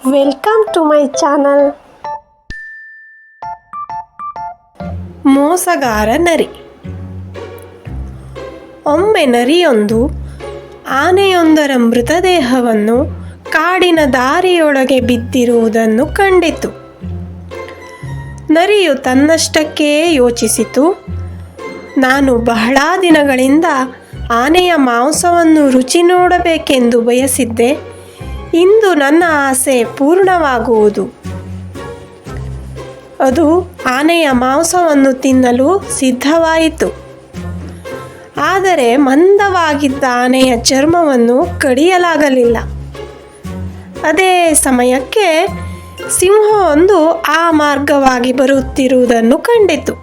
Welcome to my channel. ಮೋಸಗಾರ ನರಿ. ಒಮ್ಮೆ ನರಿಯೊಂದು ಆನೆಯೊಂದರ ಮೃತದೇಹವನ್ನು ಕಾಡಿನ ದಾರಿಯೊಳಗೆ ಬಿದ್ದಿರುವುದನ್ನು ಕಂಡಿತು. ನರಿಯು ತನ್ನಷ್ಟಕ್ಕೇ ಯೋಚಿಸಿತು, ನಾನು ಬಹಳ ದಿನಗಳಿಂದ ಆನೆಯ ಮಾಂಸವನ್ನು ರುಚಿ ನೋಡಬೇಕೆಂದು ಬಯಸಿದ್ದೆ. ಇಂದು ನನ್ನ ಆಸೆ ಪೂರ್ಣವಾಗುವುದು. ಅದು ಆನೆಯ ಮಾಂಸವನ್ನು ತಿನ್ನಲು ಸಿದ್ಧವಾಯಿತು. ಆದರೆ ಮಂದವಾಗಿದ್ದ ಆನೆಯ ಚರ್ಮವನ್ನು ಕಡಿಯಲಾಗಲಿಲ್ಲ. ಅದೇ ಸಮಯಕ್ಕೆ ಸಿಂಹವೊಂದು ಆ ಮಾರ್ಗವಾಗಿ ಬರುತ್ತಿರುವುದನ್ನು ಕಂಡಿತು.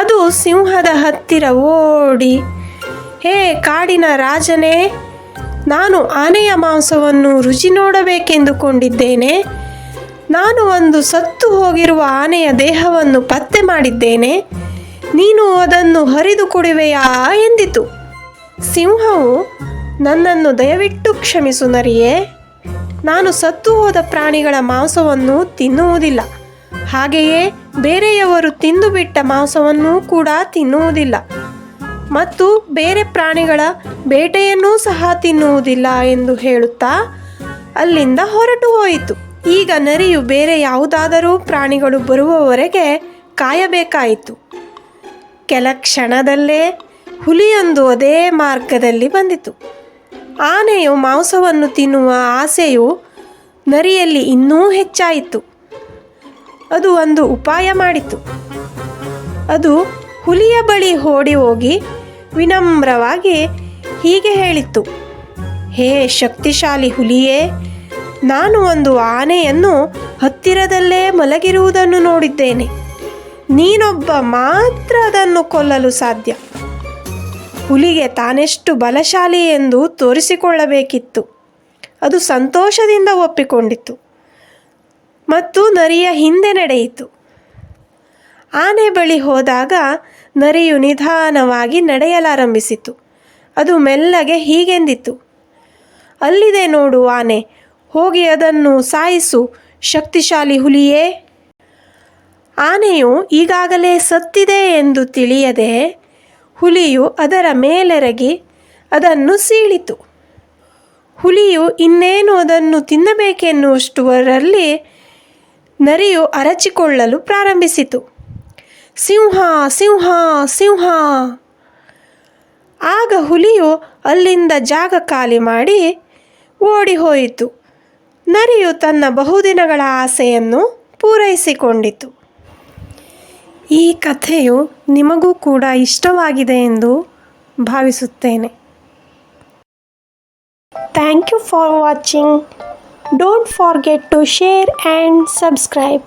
ಅದು ಸಿಂಹದ ಹತ್ತಿರ ಓಡಿ, ಹೇ ಕಾಡಿನ ರಾಜನೇ, ನಾನು ಆನೆಯ ಮಾಂಸವನ್ನು ರುಚಿ ನೋಡಬೇಕೆಂದುಕೊಂಡಿದ್ದೇನೆ. ನಾನು ಒಂದು ಸತ್ತು ಹೋಗಿರುವ ಆನೆಯ ದೇಹವನ್ನು ಪತ್ತೆ ಮಾಡಿದ್ದೇನೆ. ನೀನು ಅದನ್ನು ಹರಿದು ಕೊಡುವೆಯಾ ಎಂದಿತು. ಸಿಂಹವು, ನನ್ನನ್ನು ದಯವಿಟ್ಟು ಕ್ಷಮಿಸು ನರಿಯೇ, ನಾನು ಸತ್ತು ಹೋದ ಪ್ರಾಣಿಗಳ ಮಾಂಸವನ್ನು ತಿನ್ನುವುದಿಲ್ಲ. ಹಾಗೆಯೇ ಬೇರೆಯವರು ತಿಂದುಬಿಟ್ಟ ಮಾಂಸವನ್ನೂ ಕೂಡ ತಿನ್ನುವುದಿಲ್ಲ ಮತ್ತು ಬೇರೆ ಪ್ರಾಣಿಗಳ ಬೇಟೆಯನ್ನೂ ಸಹ ತಿನ್ನುವುದಿಲ್ಲ ಎಂದು ಹೇಳುತ್ತಾ ಅಲ್ಲಿಂದ ಹೊರಟು ಹೋಯಿತು. ಈಗ ನರಿಯು ಬೇರೆ ಯಾವುದಾದರೂ ಪ್ರಾಣಿಗಳು ಬರುವವರೆಗೆ ಕಾಯಬೇಕಾಯಿತು. ಕೆಲ ಕ್ಷಣದಲ್ಲೇ ಹುಲಿಯೊಂದು ಅದೇ ಮಾರ್ಗದಲ್ಲಿ ಬಂದಿತು. ಆನೆಯು ಮಾಂಸವನ್ನು ತಿನ್ನುವ ಆಸೆಯು ನರಿಯಲ್ಲಿ ಇನ್ನೂ ಹೆಚ್ಚಾಯಿತು. ಅದು ಒಂದು ಉಪಾಯ ಮಾಡಿತು. ಅದು ಹುಲಿಯ ಬಳಿ ಓಡಿ ಹೋಗಿ ವಿನಮ್ರವಾಗಿ ಹೀಗೆ ಹೇಳಿತು, ಹೇ ಶಕ್ತಿಶಾಲಿ ಹುಲಿಯೇ, ನಾನು ಒಂದು ಆನೆಯನ್ನು ಹತ್ತಿರದಲ್ಲೇ ಮಲಗಿರುವುದನ್ನು ನೋಡಿದ್ದೇನೆ. ನೀನೊಬ್ಬ ಮಾತ್ರ ಅದನ್ನು ಕೊಲ್ಲಲು ಸಾಧ್ಯ. ಹುಲಿಗೆ ತಾನೆಷ್ಟು ಬಲಶಾಲಿ ಎಂದು ತೋರಿಸಿಕೊಳ್ಳಬೇಕಿತ್ತು. ಅದು ಸಂತೋಷದಿಂದ ಒಪ್ಪಿಕೊಂಡಿತು ಮತ್ತು ನರಿಯ ಹಿಂದೆ ನಡೆಯಿತು. ಆನೆ ಬಳಿ ಹೋದಾಗ ನರಿಯು ನಿಧಾನವಾಗಿ ನಡೆಯಲಾರಂಭಿಸಿತು. ಅದು ಮೆಲ್ಲಗೆ ಹೀಗೆಂದಿತು, ಅಲ್ಲಿದೆ ನೋಡು ಆನೆ, ಹೋಗಿ ಅದನ್ನು ಸಾಯಿಸು ಶಕ್ತಿಶಾಲಿ ಹುಲಿಯೇ. ಆನೆಯು ಈಗಾಗಲೇ ಸತ್ತಿದೆ ಎಂದು ತಿಳಿಯದೆ ಹುಲಿಯು ಅದರ ಮೇಲೆರಗಿ ಅದನ್ನು ಸೀಳಿತು. ಹುಲಿಯು ಇನ್ನೇನು ಅದನ್ನು ತಿನ್ನಬೇಕೆನ್ನುವಷ್ಟರಲ್ಲಿ ನರಿಯು ಅರಚಿಕೊಳ್ಳಲು ಪ್ರಾರಂಭಿಸಿತು, ಸಿಂಹ ಸಿಂಹ ಸಿಂಹ. ಆಗ ಹುಲಿಯು ಅಲ್ಲಿಂದ ಜಾಗ ಖಾಲಿ ಮಾಡಿ ಓಡಿ ಹೋಯಿತು. ನರಿಯು ತನ್ನ ಬಹುದಿನಗಳ ಆಸೆಯನ್ನು ಪೂರೈಸಿಕೊಂಡಿತು. ಈ ಕಥೆಯು ನಿಮಗೂ ಕೂಡ ಇಷ್ಟವಾಗಿದೆ ಎಂದು ಭಾವಿಸುತ್ತೇನೆ. Thank you for watching. Don't forget to share and subscribe.